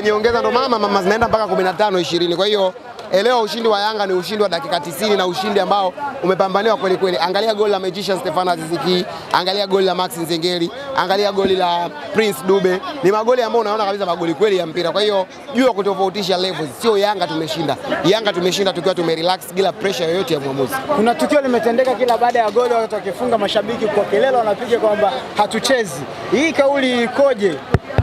nyongeza, ndo mama zinaenda mpaka 15 20. Kwa hiyo elewa ushindi wa Yanga ni ushindi wa dakika 90 na ushindi ambao umepambaniwa kweli kweli. Angalia goli la Magician Stefano Aziz Ki, angalia goli la Max Nzengeli, angalia goli la Prince Dube. Ni magoli ambayo unaona kabisa magoli kweli ya mpira. Kwa hiyo jua kutofautisha levels. Sio Yanga tumeshinda. Yanga tumeshinda tukiwa tumerelax bila pressure yoyote ya mwamuzi. Kuna tukio limetendeka kila baada ya goli, watu wakifunga, mashabiki kwa kelele wanapiga kwamba hatuchezi. Hii kauli ikoje?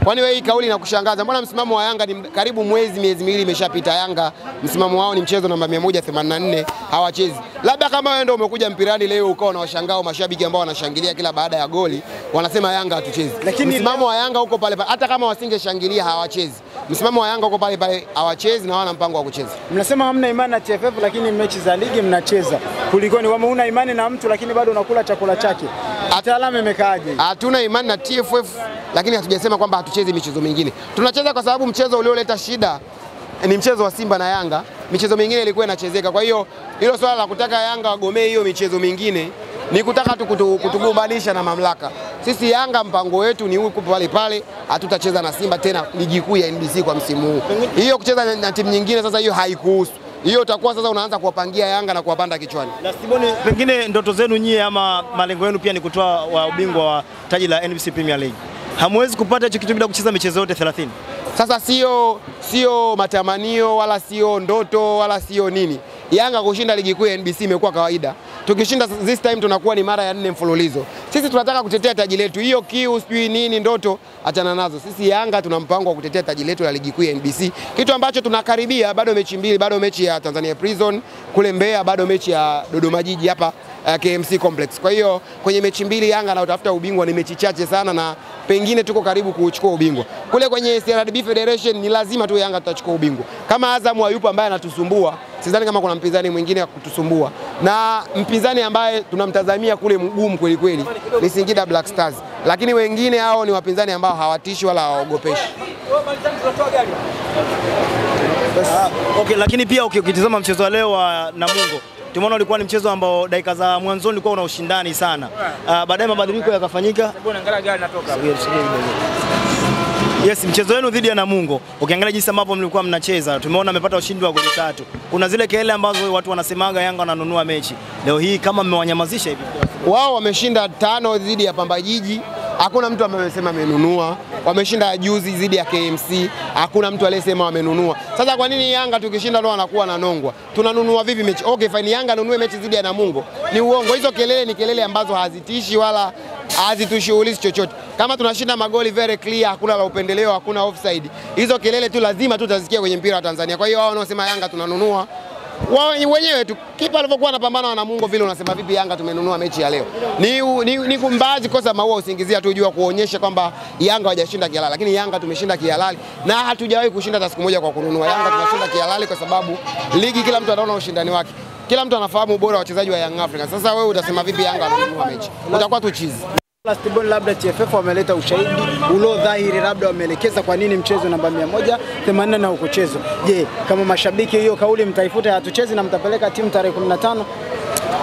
Kwani wewe hii kauli inakushangaza? Mbona msimamo wa Yanga ni karibu miezi miwili imeshapita. Yanga msimamo wao ni mchezo namba 184, hawachezi. Labda kama wewe ndio umekuja mpirani leo ukao na washangao mashabiki ambao wanashangilia kila baada ya goli, wanasema Yanga hatuchezi. Lakini msimamo wa Yanga uko pale pale, hata kama wasingeshangilia hawachezi. Msimamo wa Yanga uko pale pale, hawachezi na wana mpango wa kucheza. Mnasema hamna imani na TFF lakini mechi za ligi mnacheza. Kulikoni kama una imani na mtu lakini bado unakula chakula chake? Ataalamu imekaaje? Hatuna imani na TFF lakini hatujasema kwamba hatuchezi michezo mingine. Tunacheza kwa sababu mchezo ulioleta shida ni mchezo wa Simba na Yanga. Michezo mingine ilikuwa inachezeka. Kwa hiyo hilo swala la kutaka Yanga wagomee hiyo michezo mingine ni kutaka tu kutugombanisha na mamlaka. Sisi Yanga mpango wetu ni huko pale pale, hatutacheza na Simba tena ligi kuu ya NBC kwa msimu huu. Hiyo kucheza na timu nyingine sasa hiyo haikuhusu. Hiyo utakuwa sasa unaanza kuwapangia Yanga na kuwapanda kichwani. Lastiboni, pengine ndoto zenu nyie ama malengo yenu pia ni kutoa wa ubingwa wa taji la NBC Premier League. Hamwezi kupata hicho kitu bila kucheza michezo yote 30. Sasa sio matamanio wala sio ndoto wala sio nini. Yanga kushinda ligi kuu ya NBC imekuwa kawaida. Tukishinda this time tunakuwa ni mara ya 4 mfululizo. Sisi tunataka kutetea taji letu. Hiyo kiu sijui nini ndoto achana nazo. Sisi Yanga tuna mpango wa kutetea taji letu la ligi kuu ya NBC. Kitu ambacho tunakaribia, bado mechi mbili, bado mechi ya Tanzania Prison kule Mbeya, bado mechi ya Dodoma Jiji hapa KMC Complex. Kwa hiyo kwenye mechi mbili Yanga na utafuta ubingwa ni mechi chache sana na pengine tuko karibu kuchukua ubingwa. Kule kwenye CRDB Federation ni lazima tu Yanga tutachukua ubingwa. Kama Azam hayupo ambaye anatusumbua, sidhani kama kuna mpinzani mwingine kutusumbua. Na mpinzani ambaye tunamtazamia kule mgumu kweli kweli ni Singida Black Stars. Lakini wengine hao ni wapinzani ambao hawatishi wala hawaogopeshi. Okay, lakini pia ukitizama mchezo wa leo wa Namungo, tumeona ulikuwa ni mchezo ambao dakika za mwanzoni ulikuwa una ushindani sana. Baadaye mabadiliko yakafanyika. Yes, mchezo wenu dhidi ya Namungo, ukiangalia jinsi ambavyo mlikuwa mnacheza, tumeona amepata ushindi wa goli 3. Kuna zile kelele ambazo watu wanasemaga Yanga wananunua mechi. Leo hii kama mmewanyamazisha hivi. Wao wameshinda 5 dhidi ya Pamba Jiji. Hakuna mtu amesema amenunua. Wameshinda juzi dhidi ya KMC. Hakuna mtu aliyesema wamenunua. Sasa kwa nini Yanga tukishinda leo anakuwa ananongwa? Tunanunua vipi mechi? Okay, fine, Yanga anunue mechi dhidi ya Namungo. Ni uongo. Hizo kelele ni kelele ambazo hazitishi wala hazitushughulishi chochote. Kama tunashinda magoli very clear, hakuna la upendeleo, hakuna offside. Hizo kelele tu lazima tutazisikia kwenye mpira wa Tanzania. Kwa hiyo wao wanaosema Yanga tunanunua, wao wenyewe tu kipa alivyokuwa anapambana na Namungo vile unasema vipi Yanga tumenunua mechi ya leo. Ni kumbazi kosa maua usingizia tu jua kuonyesha kwamba Yanga hajashinda kihalali, lakini Yanga tumeshinda kihalali na hatujawahi kushinda hata siku moja kwa kununua. Yanga tunashinda kihalali kwa sababu ligi kila mtu anaona ushindani wake. Kila mtu anafahamu ubora wa wachezaji wa Young Africans. Sasa wewe utasema vipi Yanga ananunua mechi? Utakuwa tu chizi. Lastiboni, labda TFF wameleta ushahidi ulo dhahiri, labda wameelekeza kwa nini mchezo namba 180 na ukuchezo. Je, kama mashabiki hiyo kauli mtaifuta hatuchezi na mtapeleka timu tarehe 15?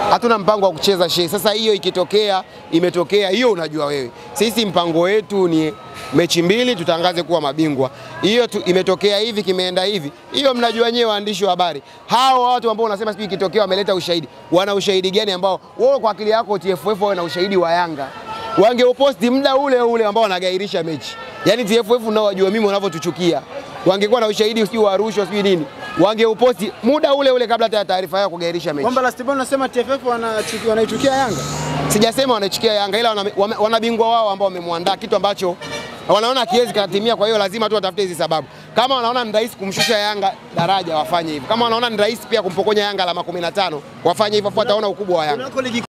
Hatuna mpango wa kucheza shehe. Sasa hiyo ikitokea, imetokea, hiyo unajua wewe. Sisi mpango wetu ni mechi mbili tutangaze kuwa mabingwa. Hiyo imetokea hivi, kimeenda hivi. Hiyo mnajua nyewe waandishi wa habari. Hao watu ambao unasema sisi ikitokea wameleta ushahidi. Wana ushahidi gani ambao wewe kwa akili yako TFF wawe na ushahidi wa Yanga? Wangeuposti muda ule ambao wanagairisha mechi. Yaani TFF nao wajua mimi wanavyotuchukia. Wangekuwa na ushahidi usio wa rushwa usio nini. Wangeuposti muda ule kabla hata taarifa yao kugairisha mechi. Kwamba Lastiboni unasema TFF wanaichukia Yanga? Sijasema wanaichukia Yanga, ila wana bingwa wao ambao wamemwandaa, kitu ambacho wanaona kiwezi katimia. Kwa hiyo lazima tu watafute hizi sababu. Kama wanaona ni rahisi kumshusha Yanga daraja wafanye hivyo. Kama wanaona ni rahisi pia kumpokonya Yanga alama 15 wafanye hivyo, wataona ukubwa wa Yanga.